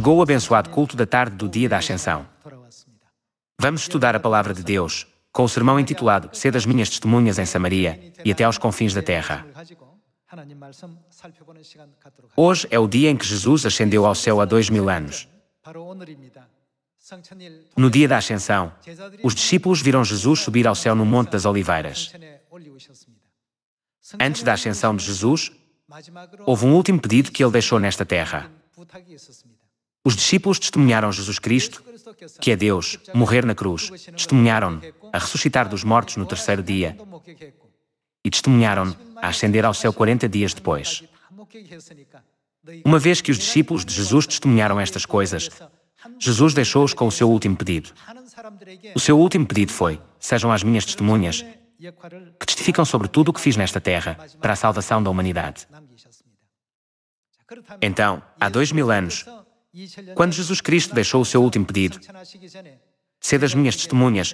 Chegou o abençoado culto da tarde do dia da Ascensão. Vamos estudar a palavra de Deus, com o sermão intitulado Sede as minhas testemunhas em Samaria e até aos confins da terra. Hoje é o dia em que Jesus ascendeu ao céu há 2000 anos. No dia da Ascensão, os discípulos viram Jesus subir ao céu no Monte das Oliveiras. Antes da ascensão de Jesus, houve um último pedido que ele deixou nesta terra. Os discípulos testemunharam Jesus Cristo, que é Deus, morrer na cruz, testemunharam-no a ressuscitar dos mortos no terceiro dia e testemunharam-no a ascender ao céu 40 dias depois. Uma vez que os discípulos de Jesus testemunharam estas coisas, Jesus deixou-os com o seu último pedido. O seu último pedido foi: sejam as minhas testemunhas, que testificam sobre tudo o que fiz nesta terra, para a salvação da humanidade. Então, há 2000 anos, quando Jesus Cristo deixou o seu último pedido, sede as minhas testemunhas,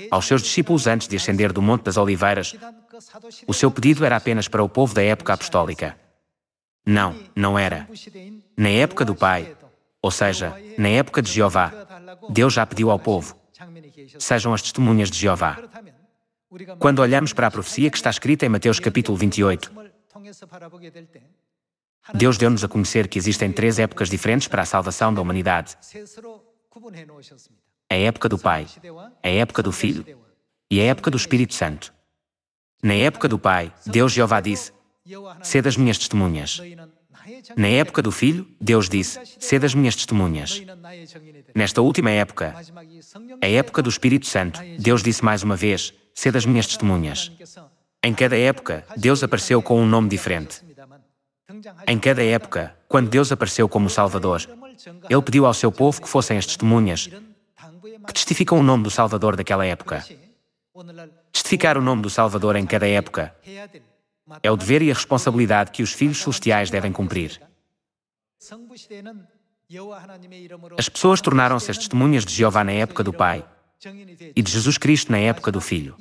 aos seus discípulos antes de ascender do Monte das Oliveiras, o seu pedido era apenas para o povo da época apostólica. Não era. Na época do Pai, ou seja, na época de Jeová, Deus já pediu ao povo: sejam as testemunhas de Jeová. Quando olhamos para a profecia que está escrita em Mateus capítulo 28, Deus deu-nos a conhecer que existem 3 épocas diferentes para a salvação da humanidade: a época do Pai, a época do Filho e a época do Espírito Santo. Na época do Pai, Deus Jeová disse: sede as minhas testemunhas. Na época do Filho, Deus disse: sede as minhas testemunhas. Nesta última época, a época do Espírito Santo, Deus disse mais uma vez: sede as minhas testemunhas. Em cada época, Deus apareceu com um nome diferente. Em cada época, quando Deus apareceu como Salvador, Ele pediu ao seu povo que fossem as testemunhas que testificam o nome do Salvador daquela época. Testificar o nome do Salvador em cada época é o dever e a responsabilidade que os filhos celestiais devem cumprir. As pessoas tornaram-se as testemunhas de Jeová na época do Pai e de Jesus Cristo na época do Filho.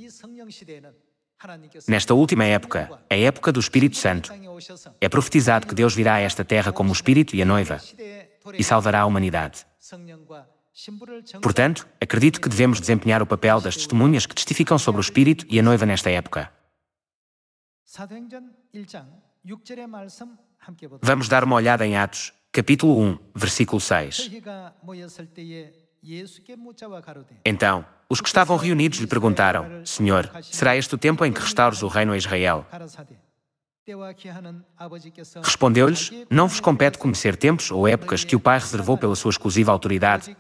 Nesta última época, a época do Espírito Santo, é profetizado que Deus virá a esta terra como o Espírito e a noiva e salvará a humanidade. Portanto, acredito que devemos desempenhar o papel das testemunhas que testificam sobre o Espírito e a noiva nesta época. Vamos dar uma olhada em Atos, capítulo 1, versículo 6. Então, os que estavam reunidos lhe perguntaram: Senhor, será este o tempo em que restaures o reino a Israel? Respondeu-lhes: Não vos compete conhecer tempos ou épocas que o Pai reservou pela sua exclusiva autoridade,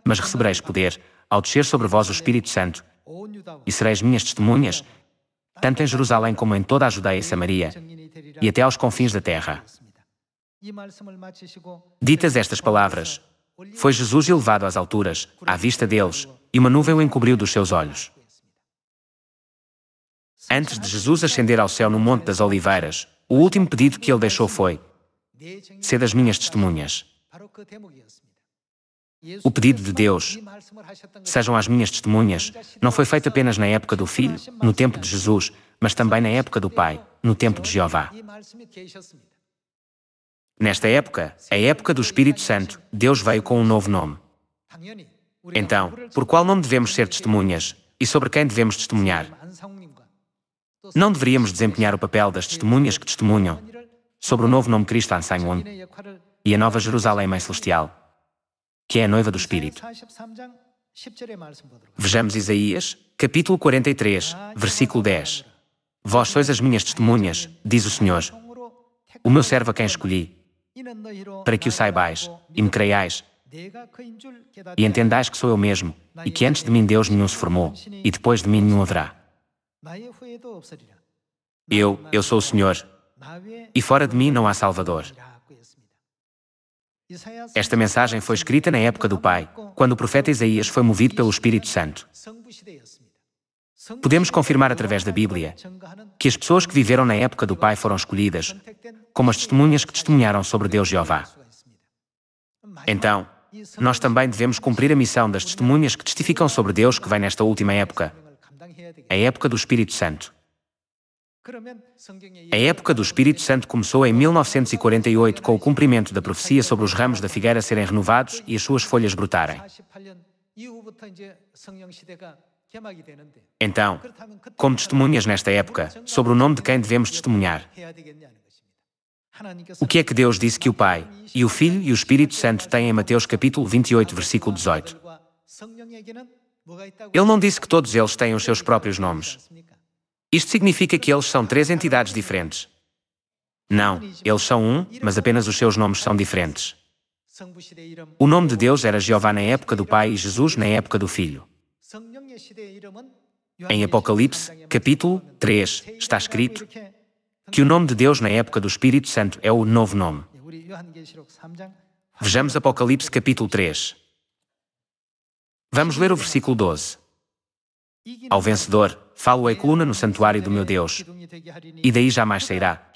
mas recebereis poder ao descer sobre vós o Espírito Santo, e sereis minhas testemunhas, tanto em Jerusalém como em toda a Judeia e Samaria, e até aos confins da terra. Ditas estas palavras, foi Jesus elevado às alturas, à vista deles, e uma nuvem o encobriu dos seus olhos. Antes de Jesus ascender ao céu no Monte das Oliveiras, o último pedido que ele deixou foi: sede as minhas testemunhas. O pedido de Deus, sejam as minhas testemunhas, não foi feito apenas na época do Filho, no tempo de Jesus, mas também na época do Pai, no tempo de Jeová. Nesta época, a época do Espírito Santo, Deus veio com um novo nome. Então, por qual nome devemos ser testemunhas e sobre quem devemos testemunhar? Não deveríamos desempenhar o papel das testemunhas que testemunham sobre o novo nome Cristo Ansangon e a Nova Jerusalém Mãe Celestial, que é a noiva do Espírito. Vejamos Isaías, capítulo 43, versículo 10. Vós sois as minhas testemunhas, diz o Senhor, o meu servo a quem escolhi, para que o saibais e me creiais, e entendais que sou eu mesmo, e que antes de mim Deus nenhum se formou, e depois de mim nenhum haverá. Eu sou o Senhor, e fora de mim não há Salvador. Esta mensagem foi escrita na época do Pai, quando o profeta Isaías foi movido pelo Espírito Santo. Podemos confirmar através da Bíblia que as pessoas que viveram na época do Pai foram escolhidas como as testemunhas que testemunharam sobre Deus Jeová. Então, nós também devemos cumprir a missão das testemunhas que testificam sobre Deus que vem nesta última época, a época do Espírito Santo. A época do Espírito Santo começou em 1948 com o cumprimento da profecia sobre os ramos da figueira serem renovados e as suas folhas brotarem. Então, como testemunhas nesta época, sobre o nome de quem devemos testemunhar? O que é que Deus disse que o Pai, e o Filho e o Espírito Santo têm em Mateus capítulo 28, versículo 18? Ele não disse que todos eles têm os seus próprios nomes. Isto significa que eles são três entidades diferentes. Não, eles são um, mas apenas os seus nomes são diferentes. O nome de Deus era Jeová na época do Pai e Jesus na época do Filho. Em Apocalipse, capítulo 3, está escrito que o nome de Deus na época do Espírito Santo é o novo nome. Vejamos Apocalipse capítulo 3. Vamos ler o versículo 12. Ao vencedor, falo-ei coluna no santuário do meu Deus, e daí jamais sairá.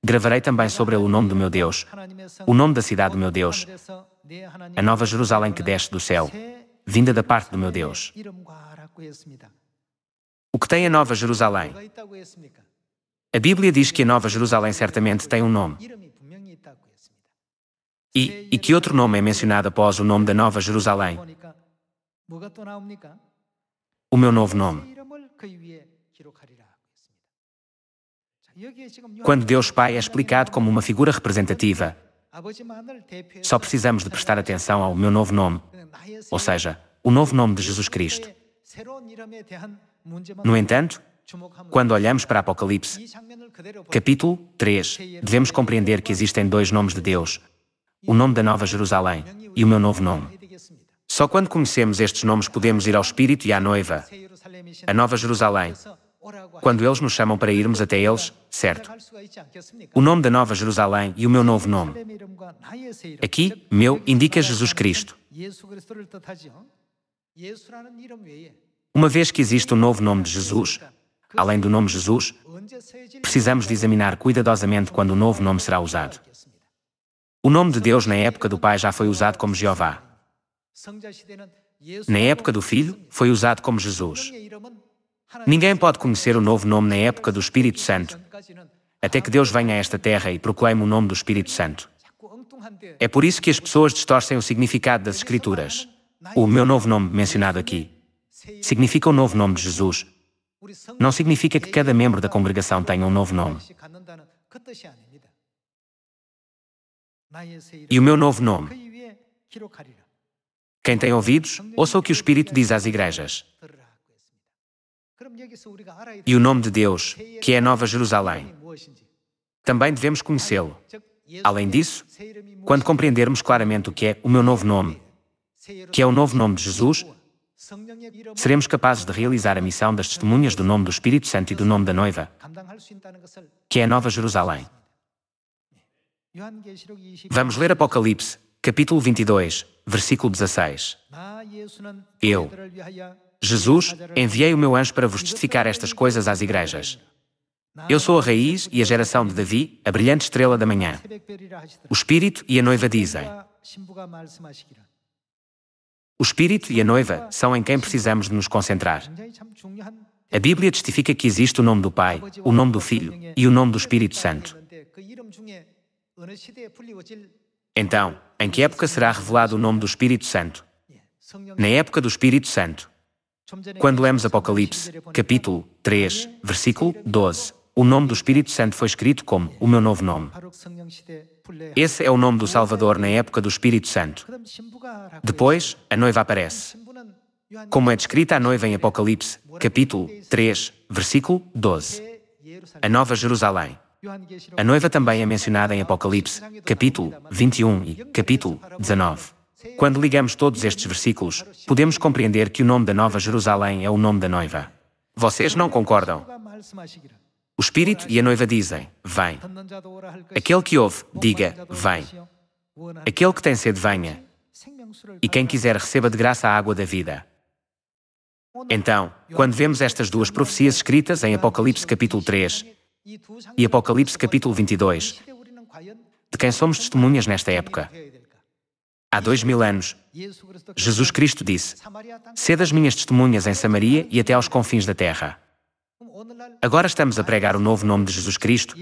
Gravarei também sobre ele o nome do meu Deus, o nome da cidade do meu Deus, a nova Jerusalém que desce do céu, vinda da parte do meu Deus. O que tem a Nova Jerusalém? A Bíblia diz que a Nova Jerusalém certamente tem um nome. E que outro nome é mencionado após o nome da Nova Jerusalém? O meu novo nome. Quando Deus Pai é explicado como uma figura representativa, só precisamos de prestar atenção ao meu novo nome, ou seja, o novo nome de Jesus Cristo. No entanto, quando olhamos para Apocalipse, capítulo 3, devemos compreender que existem dois nomes de Deus, o nome da Nova Jerusalém e o meu novo nome. Só quando conhecemos estes nomes podemos ir ao Espírito e à noiva, a Nova Jerusalém, quando eles nos chamam para irmos até eles, certo? O nome da Nova Jerusalém e o meu novo nome. Aqui, meu, indica Jesus Cristo. Uma vez que existe um novo nome de Jesus, além do nome Jesus, precisamos de examinar cuidadosamente quando o novo nome será usado. O nome de Deus na época do Pai já foi usado como Jeová. Na época do Filho, foi usado como Jesus. Ninguém pode conhecer o novo nome na época do Espírito Santo, até que Deus venha a esta terra e proclame o nome do Espírito Santo. É por isso que as pessoas distorcem o significado das Escrituras. O meu novo nome mencionado aqui significa o novo nome de Jesus. Não significa que cada membro da congregação tenha um novo nome. E o meu novo nome? Quem tem ouvidos, ouça o que o Espírito diz às igrejas. E o nome de Deus, que é a Nova Jerusalém. Também devemos conhecê-lo. Além disso, quando compreendermos claramente o que é o meu novo nome, que é o novo nome de Jesus, seremos capazes de realizar a missão das testemunhas do nome do Espírito Santo e do nome da noiva, que é a Nova Jerusalém. Vamos ler Apocalipse, capítulo 22, versículo 16. Eu, Jesus, enviei o meu anjo para vos testificar estas coisas às igrejas. Eu sou a raiz e a geração de Davi, a brilhante estrela da manhã. O Espírito e a noiva dizem. O Espírito e a noiva são em quem precisamos de nos concentrar. A Bíblia testifica que existe o nome do Pai, o nome do Filho e o nome do Espírito Santo. Então, em que época será revelado o nome do Espírito Santo? Na época do Espírito Santo. Quando lemos Apocalipse, capítulo 3, versículo 12, o nome do Espírito Santo foi escrito como o meu novo nome. Esse é o nome do Salvador na época do Espírito Santo. Depois, a noiva aparece. Como é descrita a noiva em Apocalipse, capítulo 3, versículo 12. A Nova Jerusalém. A noiva também é mencionada em Apocalipse, capítulo 21 e capítulo 19. Quando ligamos todos estes versículos, podemos compreender que o nome da Nova Jerusalém é o nome da noiva. Vocês não concordam? O Espírito e a noiva dizem, vem. Aquele que ouve, diga, vem. Aquele que tem sede, venha. E quem quiser, receba de graça a água da vida. Então, quando vemos estas duas profecias escritas em Apocalipse capítulo 3 e Apocalipse capítulo 22, de quem somos testemunhas nesta época? Há 2000 anos, Jesus Cristo disse, sede as minhas testemunhas em Samaria e até aos confins da terra. Agora estamos a pregar o novo nome de Jesus Cristo,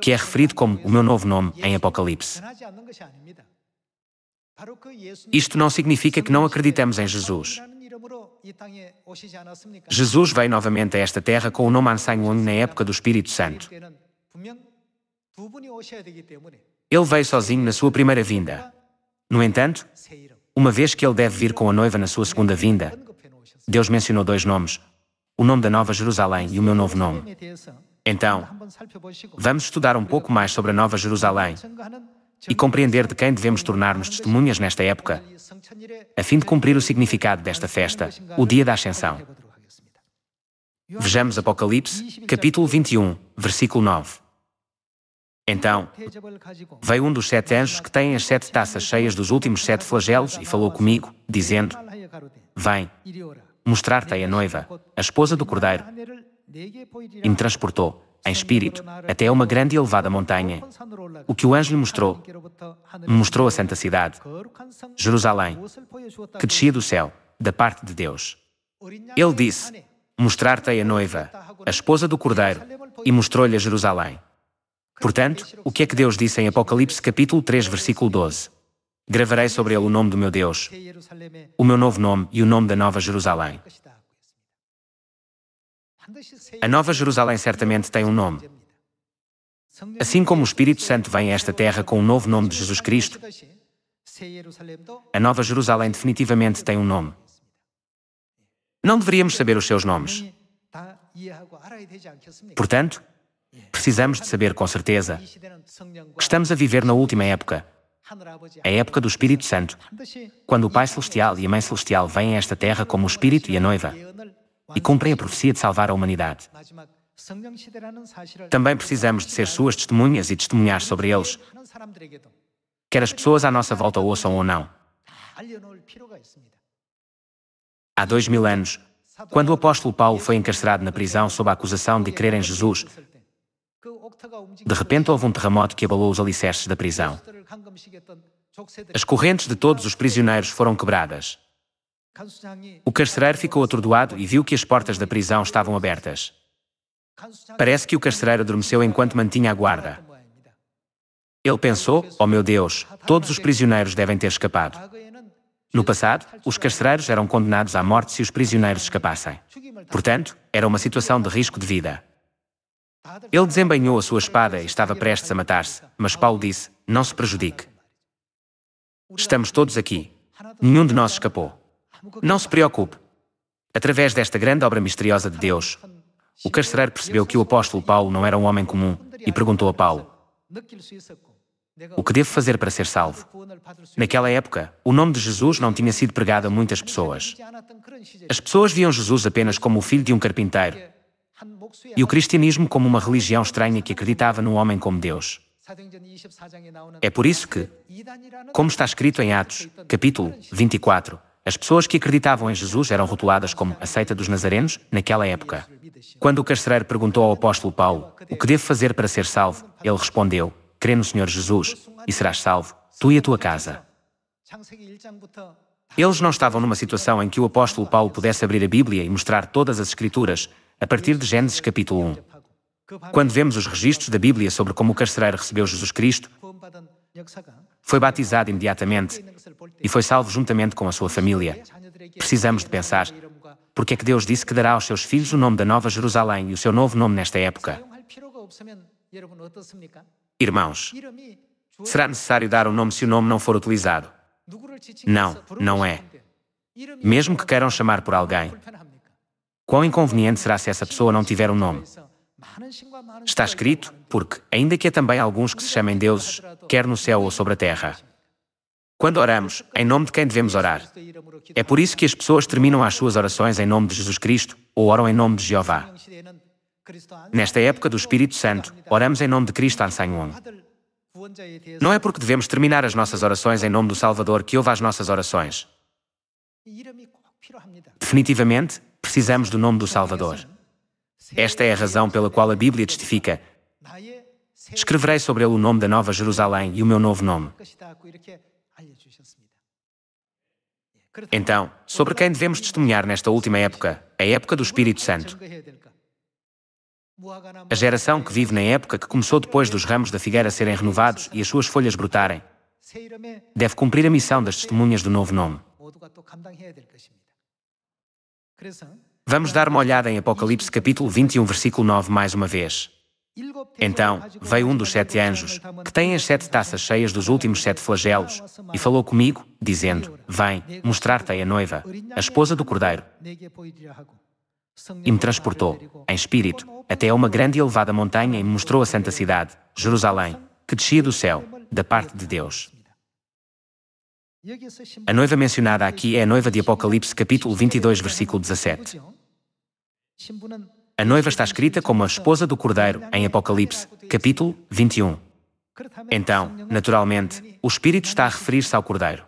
que é referido como o meu novo nome em Apocalipse. Isto não significa que não acreditamos em Jesus. Jesus veio novamente a esta terra com o nome Ansang-won na época do Espírito Santo. Ele veio sozinho na sua primeira vinda. No entanto, uma vez que ele deve vir com a noiva na sua segunda vinda, Deus mencionou dois nomes, o nome da Nova Jerusalém e o meu novo nome. Então, vamos estudar um pouco mais sobre a Nova Jerusalém e compreender de quem devemos tornar-nos testemunhas nesta época, a fim de cumprir o significado desta festa, o dia da Ascensão. Vejamos Apocalipse, capítulo 21, versículo 9. Então, veio um dos 7 anjos que têm as 7 taças cheias dos últimos 7 flagelos e falou comigo, dizendo: Vem, mostrar-te-ei a noiva, a esposa do Cordeiro. E me transportou, em espírito, até a uma grande e elevada montanha. O que o anjo lhe mostrou, me mostrou a santa cidade, Jerusalém, que descia do céu, da parte de Deus. Ele disse: Mostrar-te-ei a noiva, a esposa do Cordeiro, e mostrou-lhe a Jerusalém. Portanto, o que é que Deus disse em Apocalipse capítulo 3, versículo 12? Gravarei sobre ele o nome do meu Deus, o meu novo nome e o nome da Nova Jerusalém. A Nova Jerusalém certamente tem um nome. Assim como o Espírito Santo vem a esta terra com o novo nome de Jesus Cristo, a Nova Jerusalém definitivamente tem um nome. Não deveríamos saber os seus nomes. Portanto, precisamos de saber com certeza que estamos a viver na última época, a época do Espírito Santo, quando o Pai Celestial e a Mãe Celestial vêm a esta terra como o Espírito e a noiva e cumprem a profecia de salvar a humanidade. Também precisamos de ser suas testemunhas e testemunhar sobre eles, quer as pessoas à nossa volta ouçam ou não. Há 2000 anos, quando o apóstolo Paulo foi encarcerado na prisão sob a acusação de crer em Jesus, de repente houve um terremoto que abalou os alicerces da prisão. As correntes de todos os prisioneiros foram quebradas. O carcereiro ficou atordoado e viu que as portas da prisão estavam abertas. Parece que o carcereiro adormeceu enquanto mantinha a guarda. Ele pensou: oh meu Deus, todos os prisioneiros devem ter escapado. No passado, os carcereiros eram condenados à morte se os prisioneiros escapassem. Portanto, era uma situação de risco de vida. Ele desembainhou a sua espada e estava prestes a matar-se, mas Paulo disse: não se prejudique. Estamos todos aqui. Nenhum de nós escapou. Não se preocupe. Através desta grande obra misteriosa de Deus, o carcereiro percebeu que o apóstolo Paulo não era um homem comum e perguntou a Paulo: o que devo fazer para ser salvo? Naquela época, o nome de Jesus não tinha sido pregado a muitas pessoas. As pessoas viam Jesus apenas como o filho de um carpinteiro e o cristianismo como uma religião estranha que acreditava num homem como Deus. É por isso que, como está escrito em Atos, capítulo 24, as pessoas que acreditavam em Jesus eram rotuladas como a seita dos nazarenos naquela época. Quando o carcereiro perguntou ao apóstolo Paulo: o que devo fazer para ser salvo? Ele respondeu: crê no Senhor Jesus e serás salvo, tu e a tua casa. Eles não estavam numa situação em que o apóstolo Paulo pudesse abrir a Bíblia e mostrar todas as Escrituras a partir de Gênesis capítulo 1. Quando vemos os registros da Bíblia sobre como o carcereiro recebeu Jesus Cristo, foi batizado imediatamente e foi salvo juntamente com a sua família, precisamos de pensar: porque é que Deus disse que dará aos seus filhos o nome da Nova Jerusalém e o seu novo nome nesta época? Irmãos, será necessário dar um nome se o nome não for utilizado? Não, não é. Mesmo que queiram chamar por alguém, quão inconveniente será se essa pessoa não tiver um nome? Está escrito, porque, ainda que há também alguns que se chamem deuses, quer no céu ou sobre a terra. Quando oramos, em nome de quem devemos orar? É por isso que as pessoas terminam as suas orações em nome de Jesus Cristo ou oram em nome de Jeová. Nesta época do Espírito Santo, oramos em nome de Cristo Ansang-won. Não é porque devemos terminar as nossas orações em nome do Salvador que ouve as nossas orações. Definitivamente, precisamos do nome do Salvador. Esta é a razão pela qual a Bíblia testifica: escreverei sobre ele o nome da Nova Jerusalém e o meu novo nome. Então, sobre quem devemos testemunhar nesta última época, a época do Espírito Santo? A geração que vive na época que começou depois dos ramos da figueira serem renovados e as suas folhas brotarem, deve cumprir a missão das testemunhas do novo nome. Vamos dar uma olhada em Apocalipse capítulo 21, versículo 9 mais uma vez. Então veio um dos 7 anjos, que tem as 7 taças cheias dos últimos 7 flagelos, e falou comigo, dizendo: Vem, mostrar-te-ei a noiva, a esposa do Cordeiro. E me transportou, em espírito, até a uma grande e elevada montanha e me mostrou a santa cidade, Jerusalém, que descia do céu, da parte de Deus. A noiva mencionada aqui é a noiva de Apocalipse capítulo 22, versículo 17. A noiva está escrita como a esposa do Cordeiro em Apocalipse, capítulo 21. Então, naturalmente, o Espírito está a referir-se ao Cordeiro.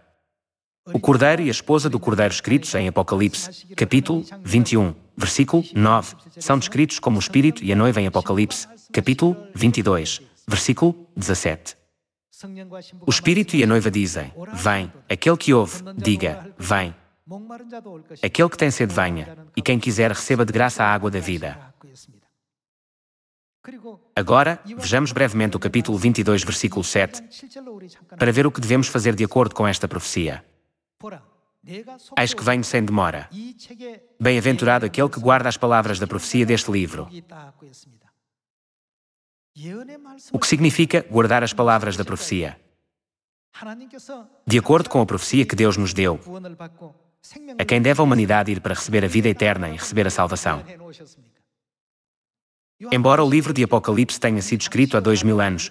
O Cordeiro e a esposa do Cordeiro escritos em Apocalipse, capítulo 21, versículo 9, são descritos como o Espírito e a noiva em Apocalipse, capítulo 22, versículo 17. O Espírito e a noiva dizem: Vem. Aquele que ouve, diga: Vem. Aquele que tem sede, venha, e quem quiser receba de graça a água da vida. Agora, vejamos brevemente o capítulo 22, versículo 7, para ver o que devemos fazer de acordo com esta profecia. Eis que venho sem demora. Bem-aventurado aquele que guarda as palavras da profecia deste livro. O que significa guardar as palavras da profecia? De acordo com a profecia que Deus nos deu, a quem deve a humanidade ir para receber a vida eterna e receber a salvação. Embora o livro de Apocalipse tenha sido escrito há 2000 anos,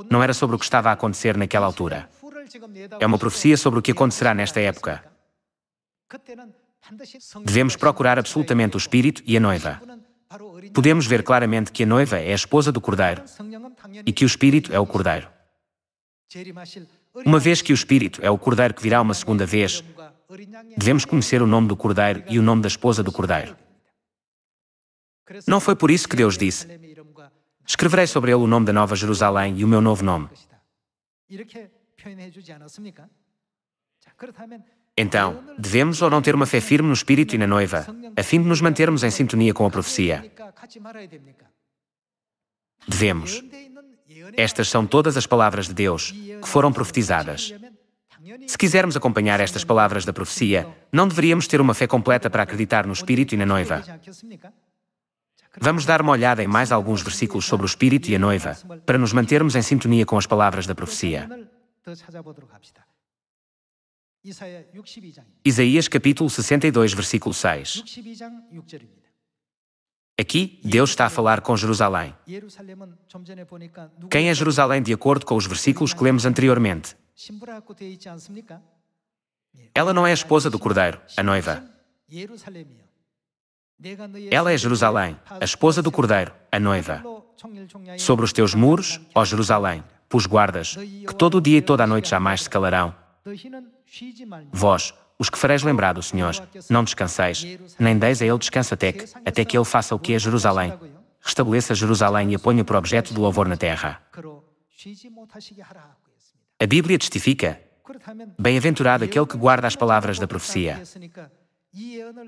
não era sobre o que estava a acontecer naquela altura. É uma profecia sobre o que acontecerá nesta época. Devemos procurar absolutamente o Espírito e a noiva. Podemos ver claramente que a noiva é a esposa do Cordeiro e que o Espírito é o Cordeiro. Uma vez que o Espírito é o Cordeiro que virá uma segunda vez, devemos conhecer o nome do Cordeiro e o nome da esposa do Cordeiro. Não foi por isso que Deus disse: Escreverei sobre ele o nome da Nova Jerusalém e o meu novo nome. Então, devemos ou não ter uma fé firme no Espírito e na noiva, a fim de nos mantermos em sintonia com a profecia? Devemos. Estas são todas as palavras de Deus que foram profetizadas. Se quisermos acompanhar estas palavras da profecia, não deveríamos ter uma fé completa para acreditar no Espírito e na noiva. Vamos dar uma olhada em mais alguns versículos sobre o Espírito e a noiva, para nos mantermos em sintonia com as palavras da profecia. Isaías capítulo 62, versículo 6. Aqui, Deus está a falar com Jerusalém. Quem é Jerusalém de acordo com os versículos que lemos anteriormente? Ela não é a esposa do Cordeiro, a noiva. Ela é Jerusalém, a esposa do Cordeiro, a noiva. Sobre os teus muros, ó Jerusalém, pus guardas, que todo o dia e toda a noite jamais se calarão. Vós, os que fareis lembrar do Senhor, não descanseis, nem deis a Ele descanso até que Ele faça o que é Jerusalém, restabeleça Jerusalém e a ponha por objeto de louvor na terra. A Bíblia testifica: Bem-aventurado aquele que guarda as palavras da profecia.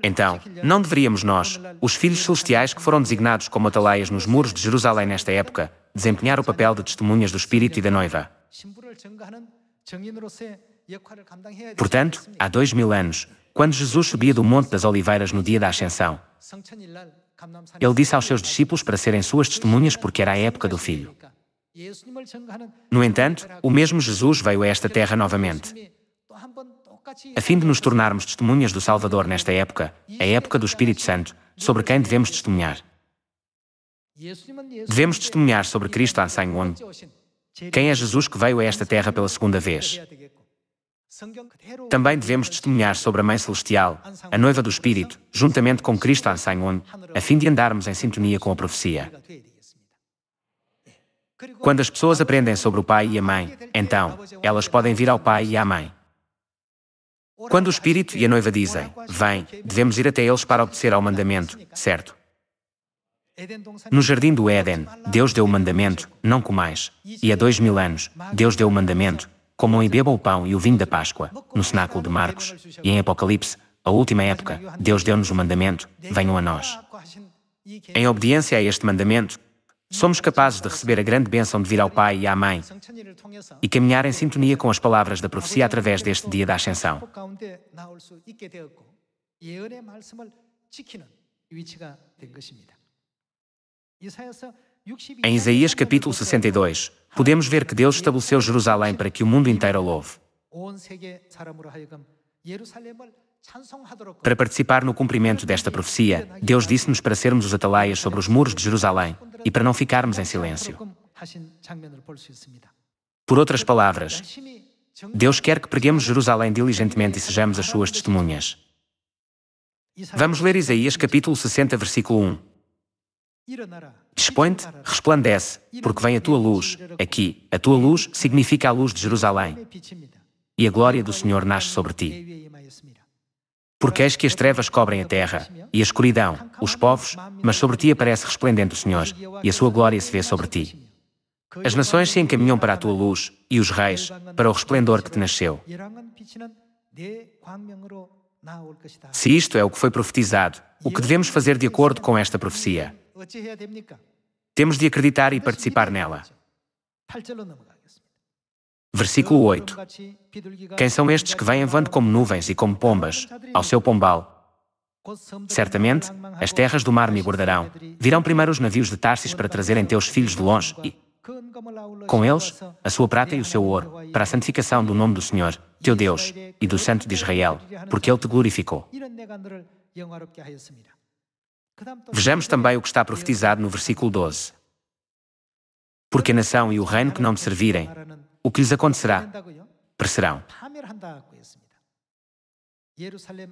Então, não deveríamos nós, os filhos celestiais que foram designados como atalaias nos muros de Jerusalém nesta época, desempenhar o papel de testemunhas do Espírito e da noiva? Portanto, há 2000 anos, quando Jesus subia do Monte das Oliveiras no dia da Ascensão, Ele disse aos seus discípulos para serem suas testemunhas porque era a época do Filho. No entanto, o mesmo Jesus veio a esta terra novamente, a fim de nos tornarmos testemunhas do Salvador nesta época, a época do Espírito Santo, sobre quem devemos testemunhar. Devemos testemunhar sobre Cristo Ansang-won. Quem é Jesus que veio a esta terra pela segunda vez? Também devemos testemunhar sobre a Mãe Celestial, a noiva do Espírito, juntamente com Cristo Ansang-won, a fim de andarmos em sintonia com a profecia. Quando as pessoas aprendem sobre o Pai e a Mãe, então, elas podem vir ao Pai e à Mãe. Quando o Espírito e a noiva dizem: Vem, devemos ir até eles para obedecer ao mandamento, certo? No jardim do Éden, Deus deu o mandamento: Não comais. E há 2000 anos, Deus deu o mandamento: Comam e bebam o pão e o vinho da Páscoa, no cenáculo de Marcos. E em Apocalipse, a última época, Deus deu-nos o mandamento: Venham a nós. Em obediência a este mandamento, somos capazes de receber a grande bênção de vir ao Pai e à Mãe e caminhar em sintonia com as palavras da profecia através deste dia da Ascensão. Em Isaías capítulo 62, podemos ver que Deus estabeleceu Jerusalém para que o mundo inteiro a louve. Para participar no cumprimento desta profecia, Deus disse-nos para sermos os atalaias sobre os muros de Jerusalém e para não ficarmos em silêncio. Por outras palavras, Deus quer que preguemos Jerusalém diligentemente e sejamos as suas testemunhas. Vamos ler Isaías capítulo 60, versículo 1. Dispõe-te, resplandece, porque vem a tua luz. Aqui, a tua luz significa a luz de Jerusalém. E a glória do Senhor nasce sobre ti. Porque és que as trevas cobrem a terra, e a escuridão, os povos, mas sobre ti aparece resplendente o Senhor, e a sua glória se vê sobre ti. As nações se encaminham para a tua luz, e os reis, para o resplendor que te nasceu. Se isto é o que foi profetizado, o que devemos fazer de acordo com esta profecia? Temos de acreditar e participar nela. Versículo 8. Quem são estes que vêm voando como nuvens e como pombas, ao seu pombal? Certamente, as terras do mar me guardarão. Virão primeiro os navios de Tarsis para trazerem teus filhos de longe e, com eles, a sua prata e o seu ouro, para a santificação do nome do Senhor, teu Deus, e do Santo de Israel, porque Ele te glorificou. Vejamos também o que está profetizado no versículo 12. Porque a nação e o reino que não me servirem, o que lhes acontecerá? Perecerão.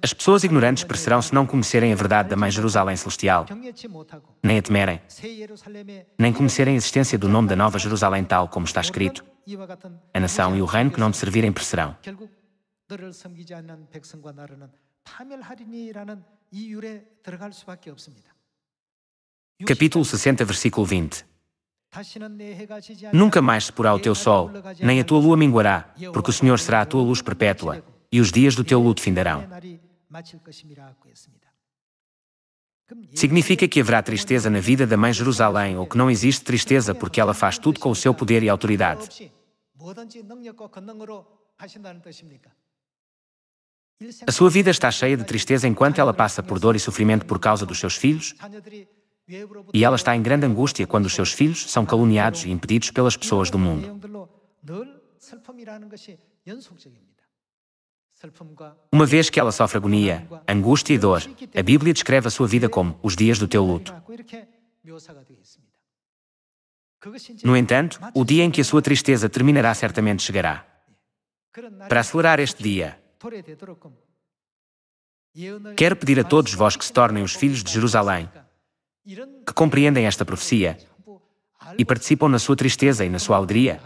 As pessoas ignorantes perecerão se não conhecerem a verdade da Mãe Jerusalém Celestial, nem a temerem, nem conhecerem a existência do nome da Nova Jerusalém tal como está escrito. A nação e o reino que não te servirem perecerão. Capítulo 60, versículo 20. Nunca mais se porá o teu sol, nem a tua lua minguará, porque o Senhor será a tua luz perpétua, e os dias do teu luto findarão. Significa que haverá tristeza na vida da Mãe Jerusalém, ou que não existe tristeza porque ela faz tudo com o seu poder e autoridade. A sua vida está cheia de tristeza enquanto ela passa por dor e sofrimento por causa dos seus filhos? E ela está em grande angústia quando os seus filhos são caluniados e impedidos pelas pessoas do mundo. Uma vez que ela sofre agonia, angústia e dor, a Bíblia descreve a sua vida como os dias do teu luto. No entanto, o dia em que a sua tristeza terminará certamente chegará. Para acelerar este dia, quero pedir a todos vós que se tornem os filhos de Jerusalém, que compreendem esta profecia e participam na sua tristeza e na sua alegria,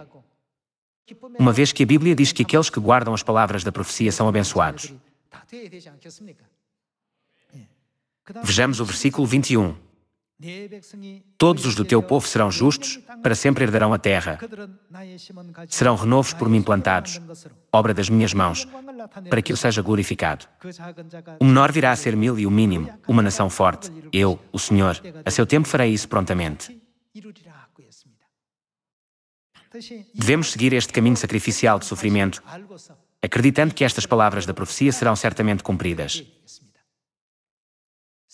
uma vez que a Bíblia diz que aqueles que guardam as palavras da profecia são abençoados. Vejamos o versículo 21. Todos os do teu povo serão justos, para sempre herdarão a terra. Serão renovos por mim plantados, obra das minhas mãos, para que eu seja glorificado. O menor virá a ser 1000 e o mínimo, uma nação forte. Eu, o Senhor, a seu tempo farei isso prontamente. Devemos seguir este caminho sacrificial de sofrimento, acreditando que estas palavras da profecia serão certamente cumpridas.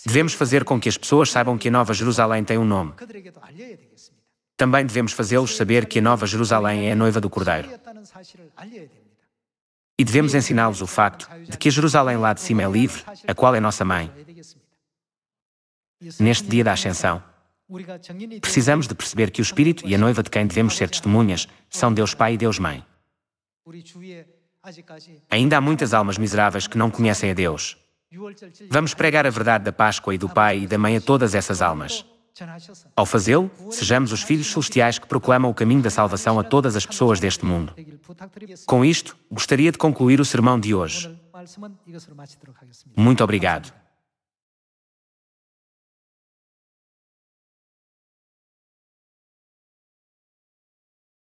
Devemos fazer com que as pessoas saibam que a Nova Jerusalém tem um nome. Também devemos fazê-los saber que a Nova Jerusalém é a noiva do Cordeiro. E devemos ensiná-los o facto de que a Jerusalém lá de cima é livre, a qual é nossa mãe. Neste dia da Ascensão, precisamos de perceber que o Espírito e a noiva de quem devemos ser testemunhas são Deus Pai e Deus Mãe. Ainda há muitas almas miseráveis que não conhecem a Deus. Vamos pregar a verdade da Páscoa e do Pai e da Mãe a todas essas almas. Ao fazê-lo, sejamos os filhos celestiais que proclamam o caminho da salvação a todas as pessoas deste mundo. Com isto, gostaria de concluir o sermão de hoje. Muito obrigado.